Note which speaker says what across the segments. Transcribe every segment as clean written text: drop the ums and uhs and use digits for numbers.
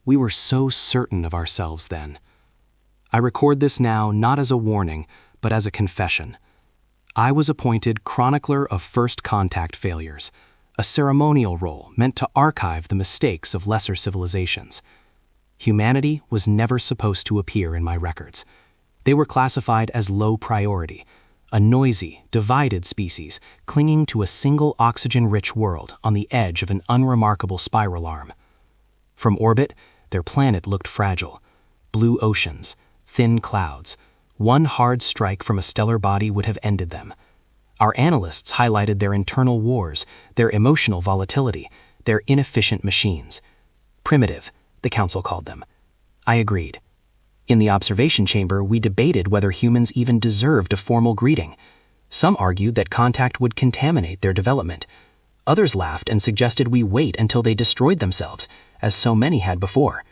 Speaker 1: We were so certain of ourselves then. I record this now not as a warning, but as a confession. I was appointed chronicler of first contact failures, a ceremonial role meant to archive the mistakes of lesser civilizations. Humanity was never supposed to appear in my records. They were classified as low priority, a noisy, divided species clinging to a single oxygen-rich world on the edge of an unremarkable spiral arm. From orbit, their planet looked fragile. Blue oceans, thin clouds. One hard strike from a stellar body would have ended them. Our analysts highlighted their internal wars, their emotional volatility, their inefficient machines. Primitive, the Council called them. I agreed. In the observation chamber, we debated whether humans even deserved a formal greeting. Some argued that contact would contaminate their development. Others laughed and suggested we wait until they destroyed themselves, as so many had before.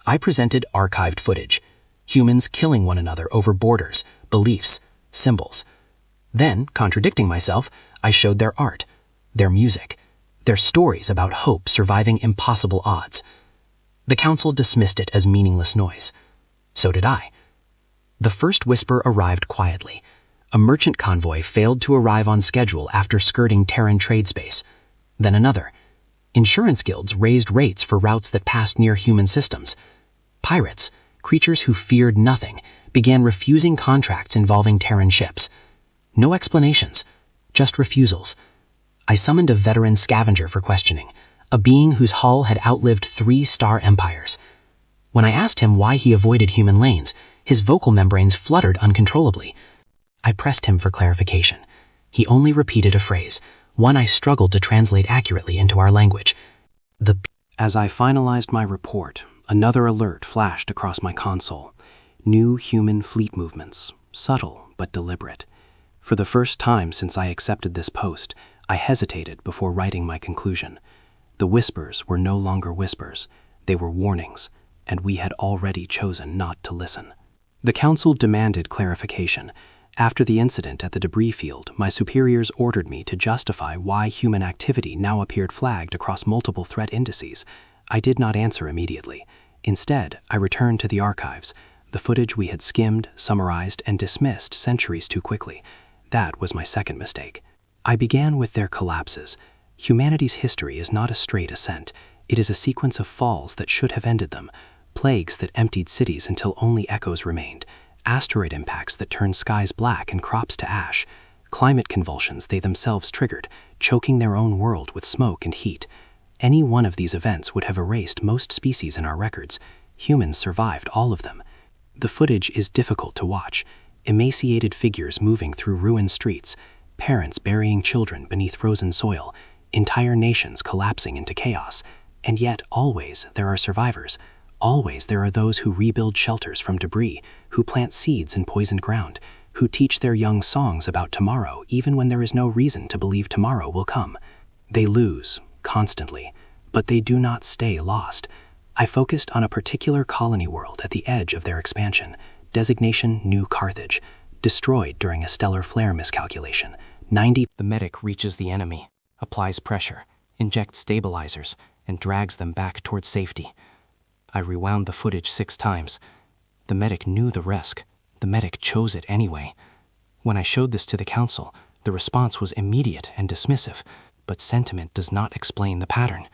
Speaker 1: I presented archived footage. Humans killing one another over borders, beliefs, symbols. Then, contradicting myself, I showed their art, their music, their stories about hope surviving impossible odds. The Council dismissed it as meaningless noise. So did I. The first whisper arrived quietly. A merchant convoy failed to arrive on schedule after skirting Terran trade space. Then another. Insurance guilds raised rates for routes that passed near human systems. Pirates, creatures who feared nothing, began refusing contracts involving Terran ships. No explanations, just refusals. I summoned a veteran scavenger for questioning, a being whose hull had outlived 3-star empires. When I asked him why he avoided human lanes, his vocal membranes fluttered uncontrollably. I pressed him for clarification. He only repeated a phrase, one I struggled to translate accurately into our language. As I finalized my report, another alert flashed across my console. New human fleet movements, subtle but deliberate. For the first time since I accepted this post, I hesitated before writing my conclusion. The whispers were no longer whispers, they were warnings, and we had already chosen not to listen. The Council demanded clarification. After the incident at the debris field, my superiors ordered me to justify why human activity now appeared flagged across multiple threat indices. I did not answer immediately. Instead, I returned to the archives, the footage we had skimmed, summarized, and dismissed centuries too quickly. That was my second mistake. I began with their collapses. Humanity's history is not a straight ascent. It is a sequence of falls that should have ended them, plagues that emptied cities until only echoes remained, asteroid impacts that turned skies black and crops to ash, climate convulsions they themselves triggered, choking their own world with smoke and heat. Any one of these events would have erased most species in our records. Humans survived all of them. The footage is difficult to watch. Emaciated figures moving through ruined streets, parents burying children beneath frozen soil, entire nations collapsing into chaos. And yet, always there are survivors. Always there are those who rebuild shelters from debris, who plant seeds in poisoned ground, who teach their young songs about tomorrow even when there is no reason to believe tomorrow will come. They lose, constantly, but they do not stay lost. I focused on a particular colony world at the edge of their expansion, designation New Carthage, destroyed during a stellar flare miscalculation. The medic reaches the enemy, applies pressure, injects stabilizers, and drags them back towards safety. I rewound the footage 6 times. The medic knew the risk. The medic chose it anyway. When I showed this to the Council, the response was immediate and dismissive, but sentiment does not explain the pattern.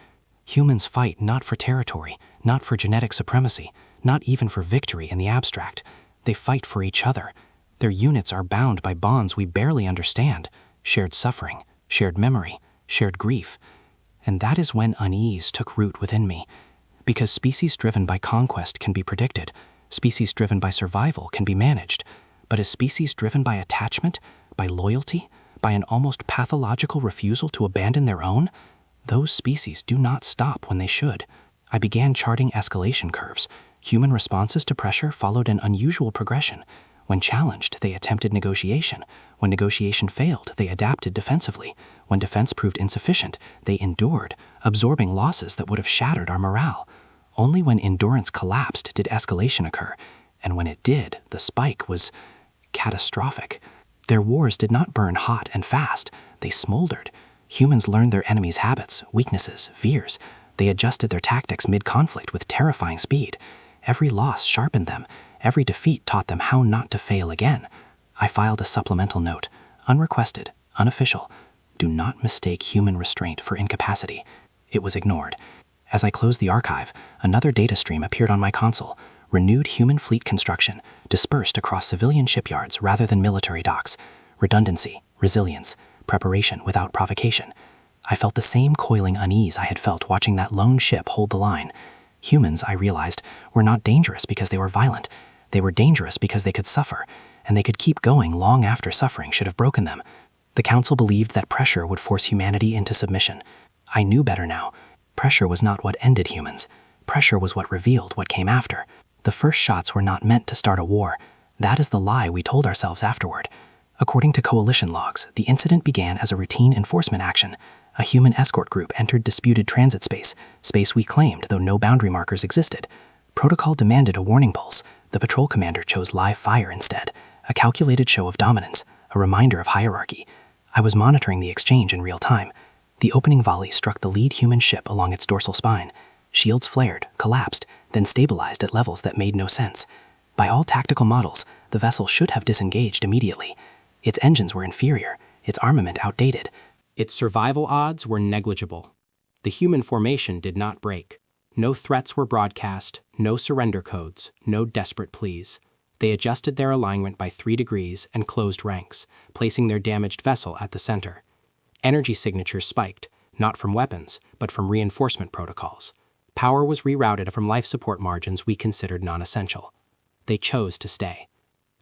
Speaker 1: Humans fight not for territory, not for genetic supremacy, not even for victory in the abstract. They fight for each other. Their units are bound by bonds we barely understand, shared suffering, shared memory, shared grief. And that is when unease took root within me. Because species driven by conquest can be predicted, species driven by survival can be managed, but a species driven by attachment, by loyalty, by an almost pathological refusal to abandon their own, those species do not stop when they should. I began charting escalation curves. Human responses to pressure followed an unusual progression. When challenged, they attempted negotiation. When negotiation failed, they adapted defensively. When defense proved insufficient, they endured, absorbing losses that would have shattered our morale. Only when endurance collapsed did escalation occur, and when it did, the spike was catastrophic. Their wars did not burn hot and fast, they smoldered. Humans learned their enemies' habits, weaknesses, fears. They adjusted their tactics mid-conflict with terrifying speed. Every loss sharpened them. Every defeat taught them how not to fail again. I filed a supplemental note, unrequested, unofficial. Do not mistake human restraint for incapacity. It was ignored. As I closed the archive, another data stream appeared on my console. Renewed human fleet construction, dispersed across civilian shipyards rather than military docks. Redundancy, resilience, preparation without provocation. I felt the same coiling unease I had felt watching that lone ship hold the line. Humans, I realized, were not dangerous because they were violent. They were dangerous because they could suffer, and they could keep going long after suffering should have broken them. The Council believed that pressure would force humanity into submission. I knew better now. Pressure was not what ended humans. Pressure was what revealed what came after. The first shots were not meant to start a war. That is the lie we told ourselves afterward. According to coalition logs, the incident began as a routine enforcement action. A human escort group entered disputed transit space, space we claimed though no boundary markers existed. Protocol demanded a warning pulse. The patrol commander chose live fire instead, a calculated show of dominance, a reminder of hierarchy. I was monitoring the exchange in real time. The opening volley struck the lead human ship along its dorsal spine. Shields flared, collapsed, then stabilized at levels that made no sense. By all tactical models, the vessel should have disengaged immediately. Its engines were inferior, its armament outdated. Its survival odds were negligible. The human formation did not break. No threats were broadcast, no surrender codes, no desperate pleas. They adjusted their alignment by 3 degrees and closed ranks, placing their damaged vessel at the center. Energy signatures spiked, not from weapons, but from reinforcement protocols. Power was rerouted from life support margins we considered non-essential. They chose to stay.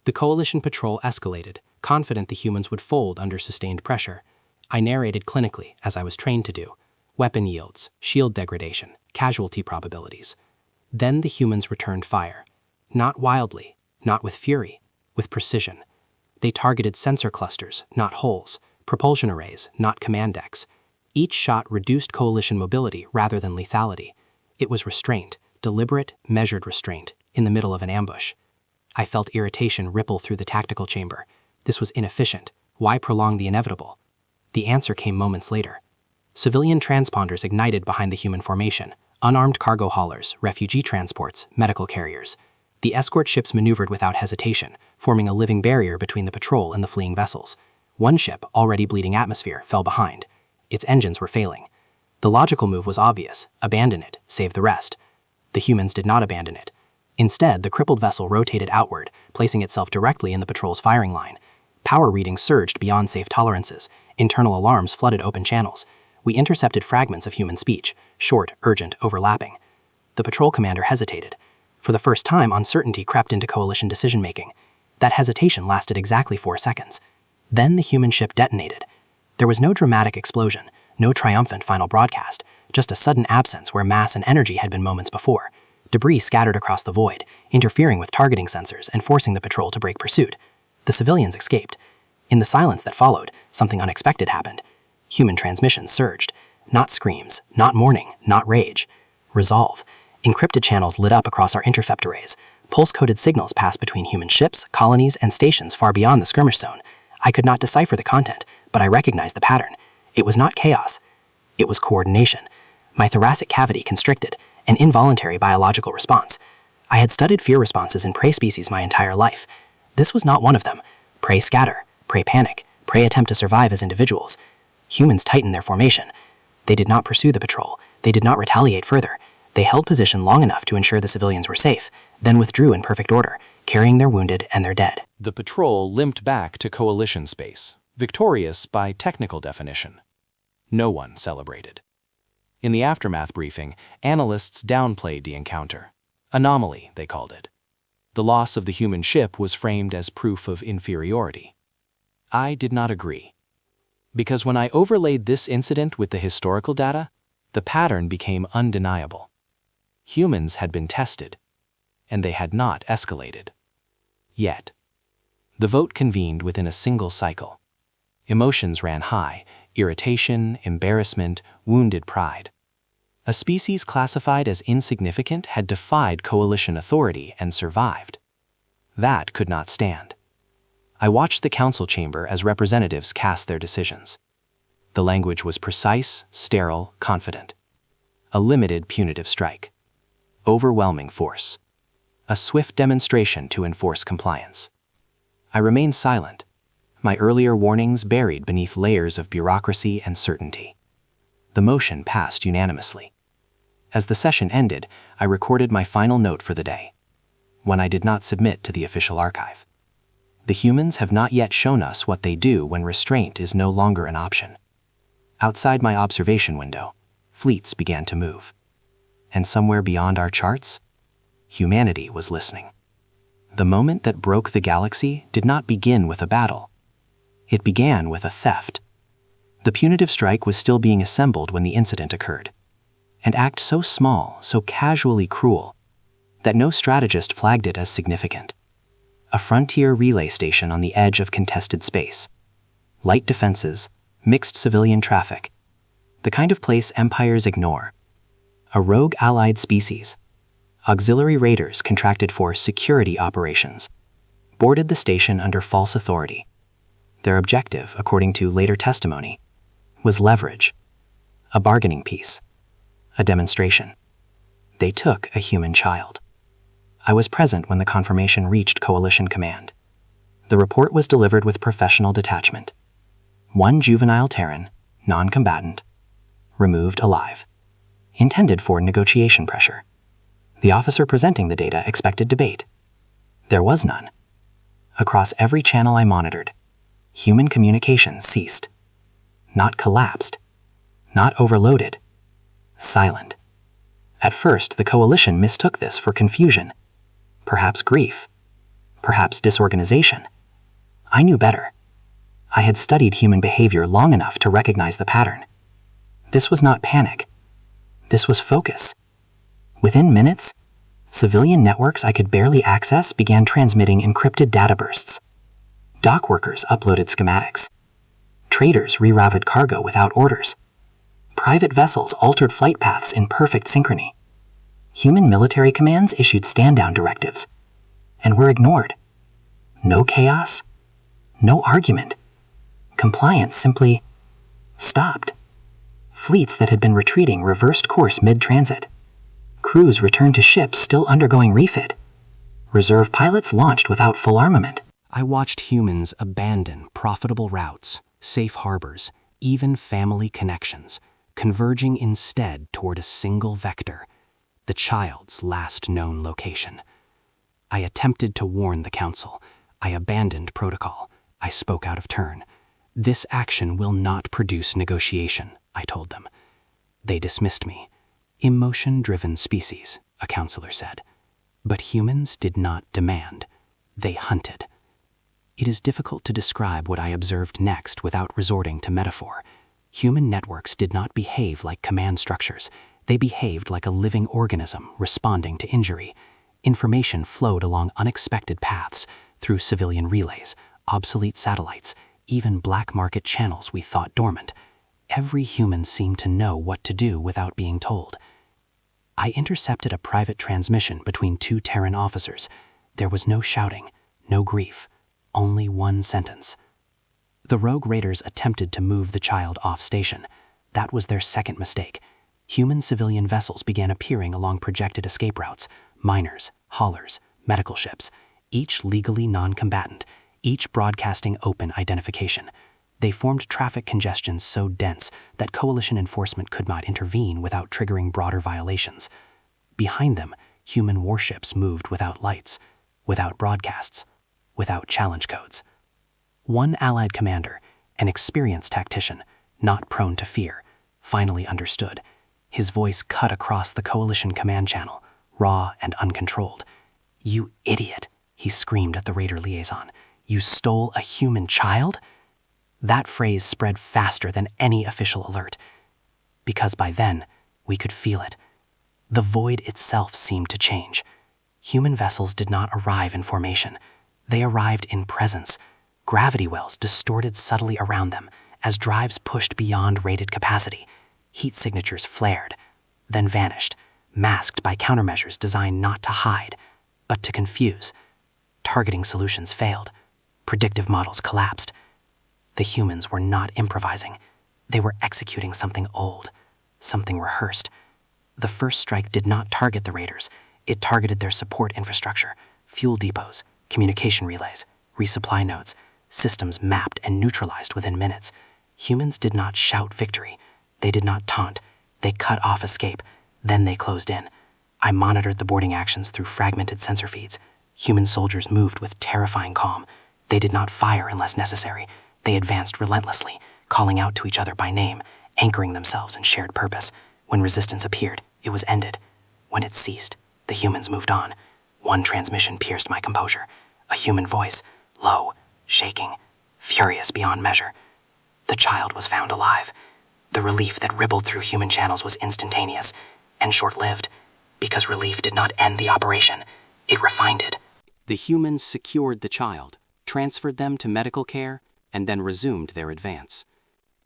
Speaker 1: The Coalition patrol escalated, confident the humans would fold under sustained pressure. I narrated clinically, as I was trained to do. Weapon yields, shield degradation, casualty probabilities. Then the humans returned fire. Not wildly, not with fury, with precision. They targeted sensor clusters, not hulls, propulsion arrays, not command decks. Each shot reduced Coalition mobility rather than lethality. It was restraint, deliberate, measured restraint, in the middle of an ambush. I felt irritation ripple through the tactical chamber. This was inefficient. Why prolong the inevitable? The answer came moments later. Civilian transponders ignited behind the human formation, unarmed cargo haulers, refugee transports, medical carriers. The escort ships maneuvered without hesitation, forming a living barrier between the patrol and the fleeing vessels. One ship, already bleeding atmosphere, fell behind. Its engines were failing. The logical move was obvious: abandon it, save the rest. The humans did not abandon it. Instead, the crippled vessel rotated outward, placing itself directly in the patrol's firing line. Power readings surged beyond safe tolerances. Internal alarms flooded open channels. We intercepted fragments of human speech, short, urgent, overlapping. The patrol commander hesitated. For the first time, uncertainty crept into Coalition decision-making. That hesitation lasted exactly 4 seconds. Then the human ship detonated. There was no dramatic explosion, no triumphant final broadcast, just a sudden absence where mass and energy had been moments before. Debris scattered across the void, interfering with targeting sensors and forcing the patrol to break pursuit. The civilians escaped. In the silence that followed, something unexpected happened. Human transmissions surged. Not screams, not mourning, not rage. Resolve. Encrypted channels lit up across our intercept arrays. Pulse-coded signals passed between human ships, colonies, and stations far beyond the skirmish zone. I could not decipher the content, but I recognized the pattern. It was not chaos. It was coordination. My thoracic cavity constricted, an involuntary biological response. I had studied fear responses in prey species my entire life. This was not one of them. Prey scatter, prey panic, prey attempt to survive as individuals. Humans tightened their formation. They did not pursue the patrol. They did not retaliate further. They held position long enough to ensure the civilians were safe, then withdrew in perfect order, carrying their wounded and their dead.
Speaker 2: The patrol limped back to Coalition space, victorious by technical definition. No one celebrated. In the aftermath briefing, analysts downplayed the encounter. Anomaly, they called it. The loss of the human ship was framed as proof of inferiority. I did not agree. Because when I overlaid this incident with the historical data, the pattern became undeniable. Humans had been tested, and they had not escalated. Yet. The vote convened within a single cycle. Emotions ran high: irritation, embarrassment, wounded pride. A species classified as insignificant had defied Coalition authority and survived. That could not stand. I watched the council chamber as representatives cast their decisions. The language was precise, sterile, confident. A limited punitive strike. Overwhelming force. A swift demonstration to enforce compliance. I remained silent, my earlier warnings buried beneath layers of bureaucracy and certainty. The motion passed unanimously. As the session ended, I recorded my final note for the day, one I did not submit to the official archive. The humans have not yet shown us what they do when restraint is no longer an option. Outside my observation window, fleets began to move. And somewhere beyond our charts, humanity was listening. The moment that broke the galaxy did not begin with a battle. It began with a theft. The punitive strike was still being assembled when the incident occurred. An act so small, so casually cruel, that no strategist flagged it as significant. A frontier relay station on the edge of contested space. Light defenses, mixed civilian traffic. The kind of place empires ignore. A rogue allied species. Auxiliary raiders contracted for security operations. Boarded the station under false authority. Their objective, according to later testimony, was leverage. A bargaining piece. A demonstration. They took a human child. I was present when the confirmation reached Coalition Command. The report was delivered with professional detachment. One juvenile Terran, non-combatant, removed alive. Intended for negotiation pressure. The officer presenting the data expected debate. There was none. Across every channel I monitored, human communication ceased. Not collapsed. Not overloaded. Silent. At first, the Coalition mistook this for confusion. Perhaps grief. Perhaps disorganization. I knew better. I had studied human behavior long enough to recognize the pattern. This was not panic. This was focus. Within minutes, civilian networks I could barely access began transmitting encrypted data bursts. Dock workers uploaded schematics. Traders rerouted cargo without orders. Private vessels altered flight paths in perfect synchrony. Human military commands issued stand-down directives, and were ignored. No chaos, no argument. Compliance simply stopped. Fleets that had been retreating reversed course mid-transit. Crews returned to ships still undergoing refit. Reserve pilots launched without full armament.
Speaker 1: I watched humans abandon profitable routes, safe harbors, even family connections, converging instead toward a single vector, the child's last known location. I attempted to warn the council. I abandoned protocol. I spoke out of turn. This action will not produce negotiation, I told them. They dismissed me. Emotion-driven species, a counselor said. But humans did not demand. They hunted. It is difficult to describe what I observed next without resorting to metaphor. Human networks did not behave like command structures. They behaved like a living organism responding to injury. Information flowed along unexpected paths, through civilian relays, obsolete satellites, even black market channels we thought dormant. Every human seemed to know what to do without being told. I intercepted a private transmission between two Terran officers. There was no shouting, no grief, only one sentence. The rogue raiders attempted to move the child off station. That was their second mistake. Human civilian vessels began appearing along projected escape routes, miners, haulers, medical ships, each legally non-combatant, each broadcasting open identification. They formed traffic congestion so dense that Coalition enforcement could not intervene without triggering broader violations. Behind them, human warships moved without lights, without broadcasts, without challenge codes. One Allied commander, an experienced tactician, not prone to fear, finally understood. His voice cut across the Coalition command channel, raw and uncontrolled. "You idiot," he screamed at the raider liaison. "You stole a human child?" That phrase spread faster than any official alert, because by then, we could feel it. The void itself seemed to change. Human vessels did not arrive in formation. They arrived in presence. Gravity wells distorted subtly around them as drives pushed beyond rated capacity. Heat signatures flared, then vanished, masked by countermeasures designed not to hide, but to confuse. Targeting solutions failed. Predictive models collapsed. The humans were not improvising. They were executing something old, something rehearsed.
Speaker 3: The first strike did not target the raiders. It targeted their support infrastructure, fuel depots, communication relays, resupply nodes, systems mapped and neutralized within minutes. Humans did not shout victory. They did not taunt. They cut off escape. Then they closed in. I monitored the boarding actions through fragmented sensor feeds. Human soldiers moved with terrifying calm. They did not fire unless necessary. They advanced relentlessly, calling out to each other by name, anchoring themselves in shared purpose. When resistance appeared, it was ended. When it ceased, the humans moved on. One transmission pierced my composure. A human voice, low, shaking, furious beyond measure. The child was found alive. The relief that rippled through human channels was instantaneous and short-lived, because relief did not end the operation. It refined it.
Speaker 1: The humans secured the child, transferred them to medical care, and then resumed their advance.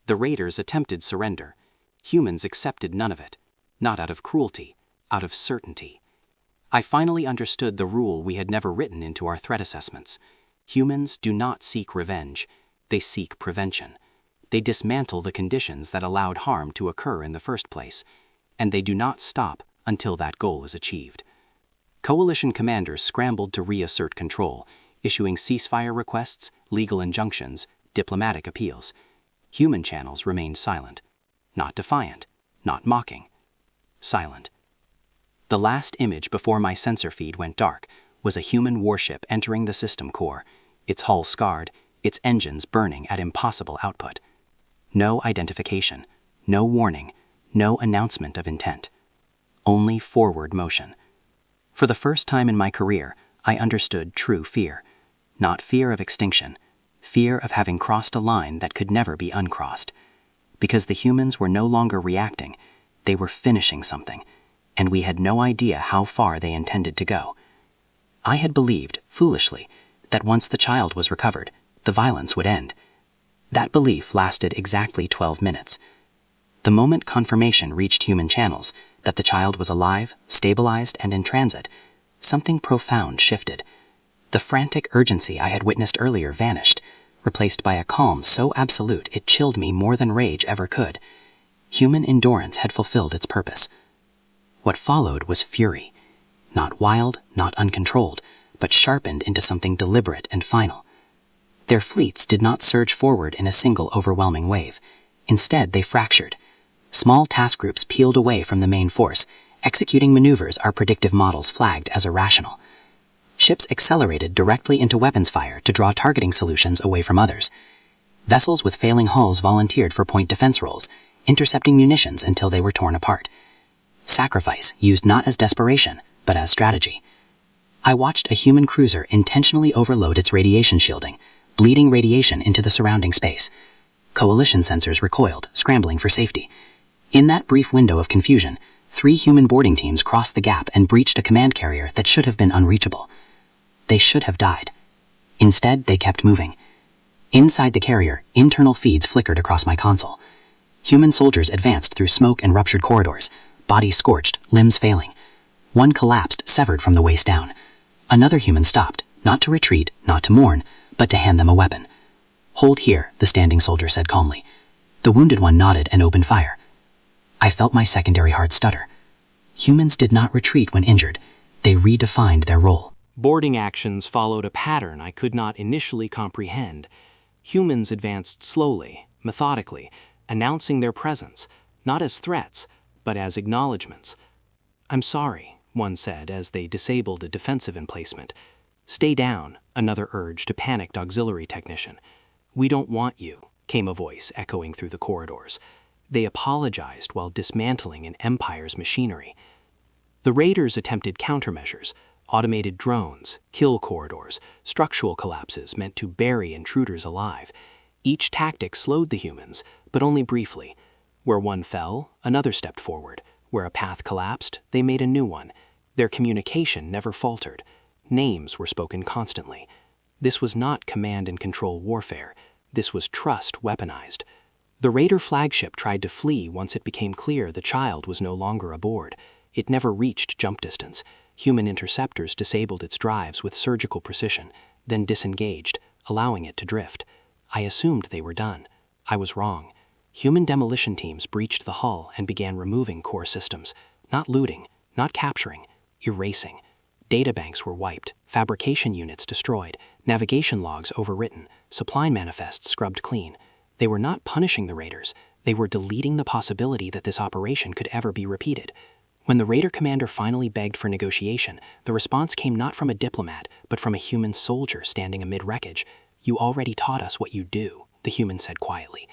Speaker 1: The raiders attempted surrender. Humans accepted none of it, not out of cruelty, out of certainty. I finally understood the rule we had never written into our threat assessments. Humans do not seek revenge. They seek prevention. They dismantle the conditions that allowed harm to occur in the first place, and they do not stop until that goal is achieved. Coalition commanders scrambled to reassert control, issuing ceasefire requests, legal injunctions, diplomatic appeals. Human channels remained silent. Not defiant, not mocking. Silent. The last image before my sensor feed went dark was a human warship entering the system core, its hull scarred, its engines burning at impossible output. No identification, no warning, no announcement of intent. Only forward motion. For the first time in my career, I understood true fear. Not fear of extinction, fear of having crossed a line that could never be uncrossed. Because the humans were no longer reacting, they were finishing something, and we had no idea how far they intended to go. I had believed, foolishly, that once the child was recovered, the violence would end. That belief lasted exactly 12 minutes. The moment confirmation reached human channels that the child was alive, stabilized, and in transit, something profound shifted. The frantic urgency I had witnessed earlier vanished, replaced by a calm so absolute it chilled me more than rage ever could. Human endurance had fulfilled its purpose. What followed was fury. Not wild, not uncontrolled, but sharpened into something deliberate and final. Their fleets did not surge forward in a single overwhelming wave. Instead, they fractured. Small task groups peeled away from the main force, executing maneuvers our predictive models flagged as irrational. Ships accelerated directly into weapons fire to draw targeting solutions away from others. Vessels with failing hulls volunteered for point defense roles, intercepting munitions until they were torn apart. Sacrifice used not as desperation, but as strategy. I watched a human cruiser intentionally overload its radiation shielding, bleeding radiation into the surrounding space. Coalition sensors recoiled, scrambling for safety. In that brief window of confusion, 3 human boarding teams crossed the gap and breached a command carrier that should have been unreachable. They should have died. Instead, they kept moving. Inside the carrier, internal feeds flickered across my console. Human soldiers advanced through smoke and ruptured corridors, bodies scorched, limbs failing. One collapsed, severed from the waist down. Another human stopped, not to retreat, not to mourn, but to hand them a weapon. "Hold here," the standing soldier said calmly. The wounded one nodded and opened fire. I felt my secondary heart stutter. Humans did not retreat when injured. They redefined their role. Boarding actions followed a pattern I could not initially comprehend. Humans advanced slowly, methodically, announcing their presence, not as threats, but as acknowledgments. "I'm sorry," one said as they disabled a defensive emplacement. "Stay down," another urged a panicked auxiliary technician. "We don't want you," came a voice echoing through the corridors. They apologized while dismantling an empire's machinery. The raiders attempted countermeasures, automated drones, kill corridors, structural collapses meant to bury intruders alive. Each tactic slowed the humans, but only briefly. Where one fell, another stepped forward. Where a path collapsed, they made a new one. Their communication never faltered. Names were spoken constantly. This was not command and control warfare. This was trust weaponized. The Raider flagship tried to flee once it became clear the child was no longer aboard. It never reached jump distance. Human interceptors disabled its drives with surgical precision, then disengaged, allowing it to drift. I assumed they were done. I was wrong. Human demolition teams breached the hull and began removing core systems,
Speaker 3: Not looting, not capturing, erasing. Databanks were wiped, fabrication units destroyed, navigation logs overwritten, supply manifests scrubbed clean. They were not punishing the raiders, they were deleting the possibility that this operation could ever be repeated. When the raider commander finally begged for negotiation, the response came not from a diplomat, but from a human soldier standing amid wreckage. "You already taught us what you do," the human said quietly.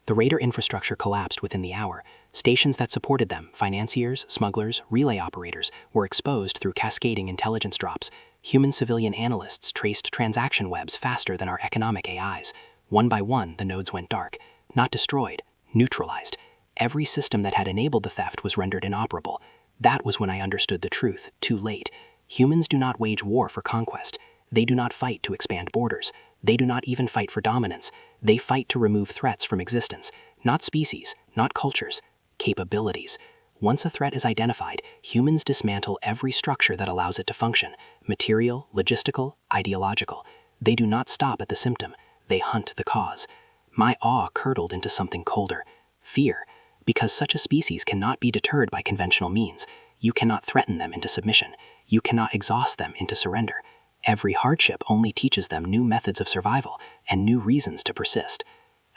Speaker 3: The raider infrastructure collapsed within the hour. Stations that supported them, financiers, smugglers, relay operators, were exposed through cascading intelligence drops. Human civilian analysts traced transaction webs faster than our economic AIs. One by one, the nodes went dark. Not destroyed, neutralized. Every system that had enabled the theft was rendered inoperable. That was when I understood the truth, too late. Humans do not wage war for conquest. They do not fight to expand borders. They do not even fight for dominance. They fight to remove threats from existence. Not species, not cultures, capabilities. Once a threat is identified, humans dismantle every structure that allows it to function. Material, logistical, ideological. They do not stop at the symptom. They hunt the cause. My awe curdled into something colder. Fear. Because such a species cannot be deterred by conventional means. You cannot threaten them into submission. You cannot exhaust them into surrender. Every hardship only teaches them new methods of survival and new reasons to persist.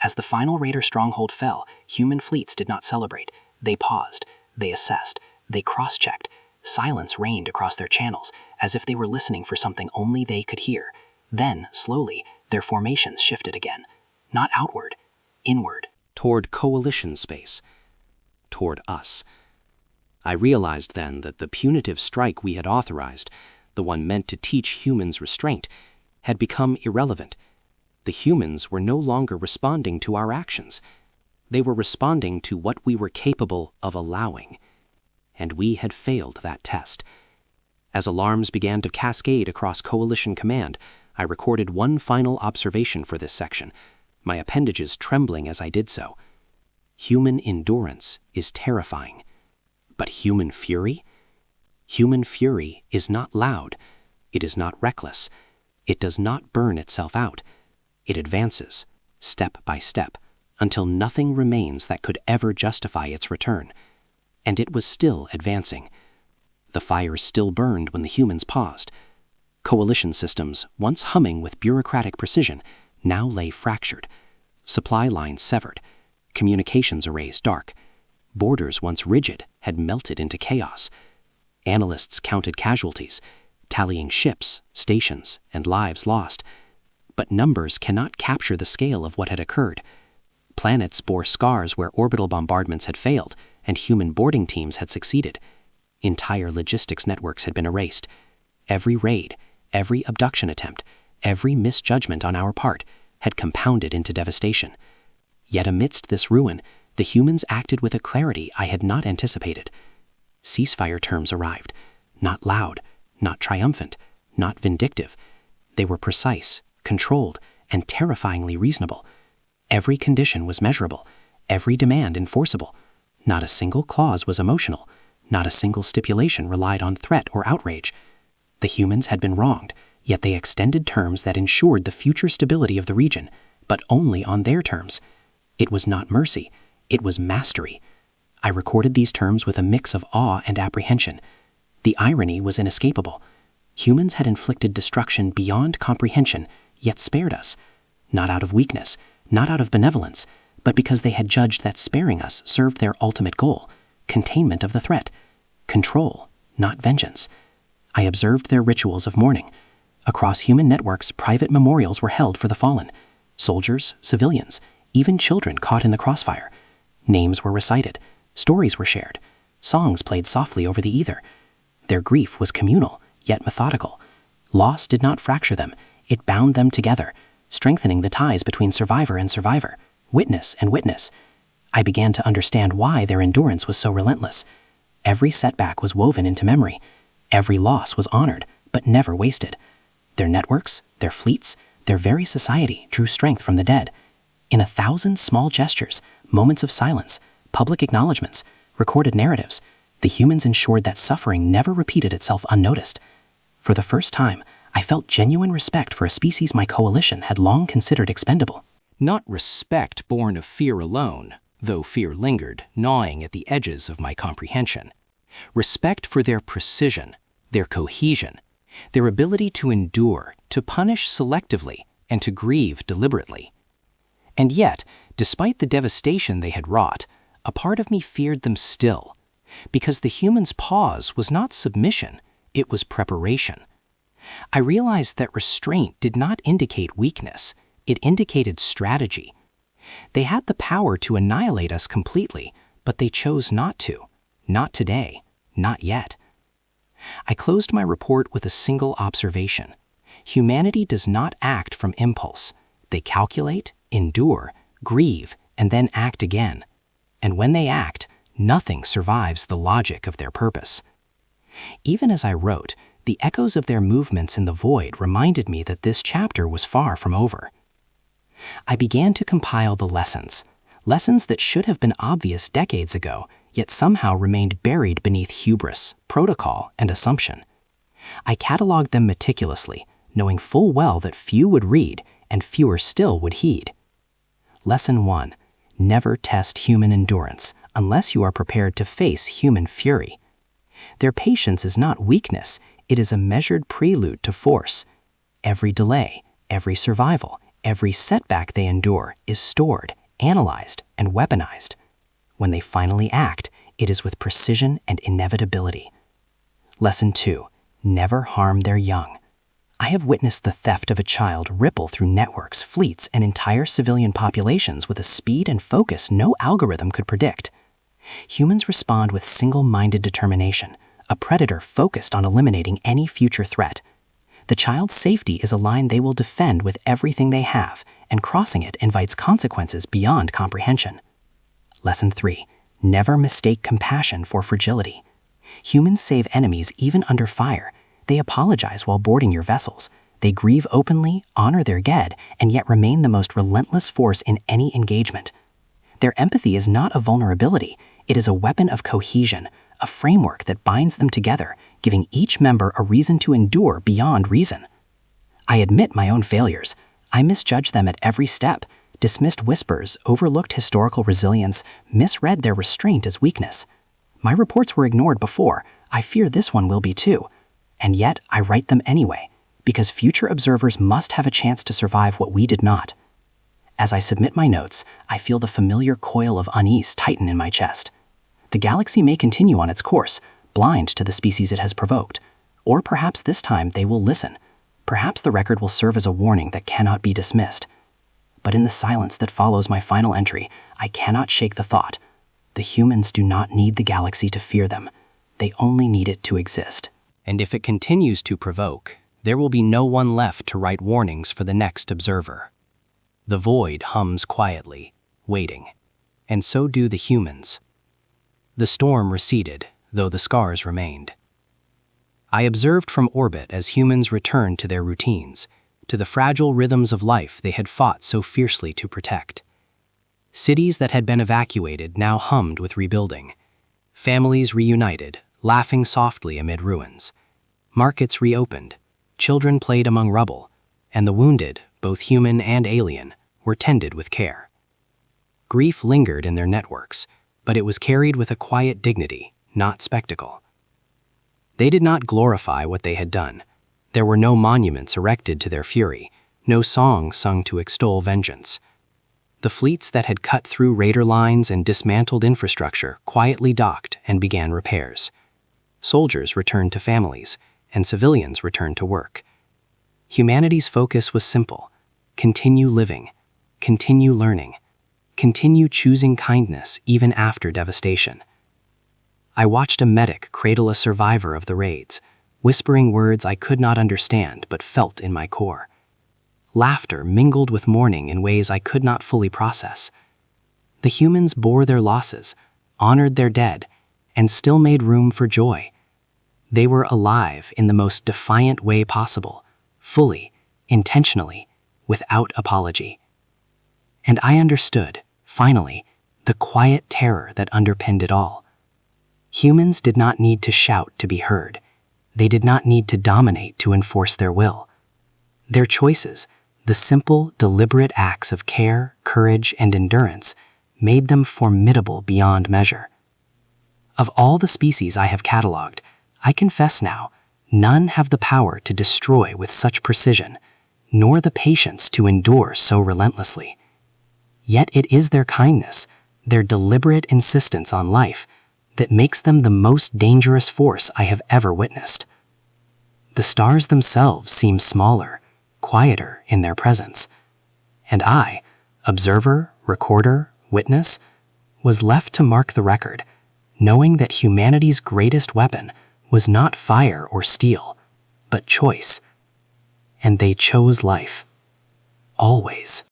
Speaker 3: As the final raider stronghold fell, human fleets did not celebrate. They paused. They assessed. They cross-checked. Silence reigned across their channels, as if they were listening for something only they could hear. Then, slowly, their formations shifted again. Not outward, inward.
Speaker 1: Toward coalition space. Toward us. I realized then that the punitive strike we had authorized, the one meant to teach humans restraint, had become irrelevant. The humans were no longer responding to our actions. They were responding to what we were capable of allowing. And we had failed that test. As alarms began to cascade across Coalition Command, I recorded one final observation for this section, my appendages trembling as I did so. Human endurance is terrifying. But human fury? Human fury is not loud. It is not reckless. It does not burn itself out. It advances, step by step, until nothing remains that could ever justify its return. And it was still advancing. The fires still burned when the humans paused. Coalition systems, once humming with bureaucratic precision, now lay fractured. Supply lines severed. Communications arrays dark. Borders once rigid had melted into chaos. Analysts counted casualties, tallying ships, stations, and lives lost. But numbers cannot capture the scale of what had occurred. Planets bore scars where orbital bombardments had failed and human boarding teams had succeeded. Entire logistics networks had been erased. Every raid, every abduction attempt, every misjudgment on our part had compounded into devastation. Yet amidst this ruin, the humans acted with a clarity I had not anticipated. Ceasefire terms arrived, not loud, not triumphant, not vindictive. They were precise, controlled, and terrifyingly reasonable. Every condition was measurable, every demand enforceable. Not a single clause was emotional, not a single stipulation relied on threat or outrage. The humans had been wronged, yet they extended terms that ensured the future stability of the region, but only on their terms. It was not mercy, it was mastery. I recorded these terms with a mix of awe and apprehension. The irony was inescapable. Humans had inflicted destruction beyond comprehension, yet spared us. Not out of weakness, not out of benevolence, but because they had judged that sparing us served their ultimate goal, containment of the threat, control, not vengeance. I observed their rituals of mourning. Across human networks, private memorials were held for the fallen. Soldiers, civilians, even children caught in the crossfire. Names were recited, stories were shared, songs played softly over the ether. Their grief was communal, yet methodical. Loss did not fracture them, it bound them together, strengthening the ties between survivor and survivor, witness and witness. I began to understand why their endurance was so relentless. Every setback was woven into memory. Every loss was honored, but never wasted. Their networks, their fleets, their very society drew strength from the dead. In 1,000 small gestures, moments of silence, public acknowledgments, recorded narratives, the humans ensured that suffering never repeated itself unnoticed. For the first time, I felt genuine respect for a species my coalition had long considered expendable.
Speaker 2: Not respect born of fear alone, though fear lingered, gnawing at the edges of my comprehension. Respect for their precision, their cohesion, their ability to endure, to punish selectively, and to grieve deliberately. And yet, despite the devastation they had wrought, a part of me feared them still, because the human's pause was not submission, it was preparation. I realized that restraint did not indicate weakness, it indicated strategy. They had the power to annihilate us completely, but they chose not to. Not today, not yet. I closed my report with a single observation. Humanity does not act from impulse. They calculate, endure, grieve, and then act again. And when they act, nothing survives the logic of their purpose. Even as I wrote, the echoes of their movements in the void reminded me that this chapter was far from over. I began to compile the lessons that should have been obvious decades ago, yet somehow remained buried beneath hubris, protocol, and assumption. I cataloged them meticulously, knowing full well that few would read and fewer still would heed. Lesson 1. Never test human endurance unless you are prepared to face human fury. Their patience is not weakness, it is a measured prelude to force. Every delay, every survival, every setback they endure is stored, analyzed, and weaponized. When they finally act, it is with precision and inevitability. Lesson 2. Never harm their young. I have witnessed the theft of a child ripple through networks, fleets, and entire civilian populations with a speed and focus no algorithm could predict. Humans respond with single-minded determination, a predator focused on eliminating any future threat. The child's safety is a line they will defend with everything they have, and crossing it invites consequences beyond comprehension. Lesson 3. Never mistake compassion for fragility. Humans save enemies even under fire. They apologize while boarding your vessels. They grieve openly, honor their dead, and yet remain the most relentless force in any engagement. Their empathy is not a vulnerability. It is a weapon of cohesion, a framework that binds them together, giving each member a reason to endure beyond reason. I admit my own failures. I misjudged them at every step, dismissed whispers, overlooked historical resilience, misread their restraint as weakness. My reports were ignored before. I fear this one will be too. And yet, I write them anyway, because future observers must have a chance to survive what we did not. As I submit my notes, I feel the familiar coil of unease tighten in my chest. The galaxy may continue on its course, blind to the species it has provoked. Or perhaps this time they will listen. Perhaps the record will serve as a warning that cannot be dismissed. But in the silence that follows my final entry, I cannot shake the thought. The humans do not need the galaxy to fear them. They only need it to exist.
Speaker 1: And if it continues to provoke, there will be no one left to write warnings for the next observer. The void hums quietly, waiting, and so do the humans. The storm receded, though the scars remained. I observed from orbit as humans returned to their routines, to the fragile rhythms of life they had fought so fiercely to protect. Cities that had been evacuated now hummed with rebuilding. Families reunited, laughing softly amid ruins. Markets reopened, children played among rubble, and the wounded, both human and alien, were tended with care. Grief lingered in their networks, but it was carried with a quiet dignity, not spectacle. They did not glorify what they had done. There were no monuments erected to their fury, no songs sung to extol vengeance. The fleets that had cut through raider lines and dismantled infrastructure quietly docked and began repairs. Soldiers returned to families, and civilians returned to work. Humanity's focus was simple: continue living, continue learning, continue choosing kindness even after devastation. I watched a medic cradle a survivor of the raids, whispering words I could not understand but felt in my core. Laughter mingled with mourning in ways I could not fully process. The humans bore their losses, honored their dead, and still made room for joy. They were alive in the most defiant way possible, fully, intentionally, without apology. And I understood, finally, the quiet terror that underpinned it all. Humans did not need to shout to be heard. They did not need to dominate to enforce their will. Their choices, the simple, deliberate acts of care, courage, and endurance, made them formidable beyond measure.
Speaker 3: Of all the species I have cataloged, I confess now, none have the power to destroy with such precision, nor the patience to endure so relentlessly. Yet it is their kindness, their deliberate insistence on life, that makes them the most dangerous force I have ever witnessed. The stars themselves seem smaller, quieter in their presence, and I, observer, recorder, witness, was left to mark the record, knowing that humanity's greatest weapon was not fire or steel, but choice. And they chose life. Always.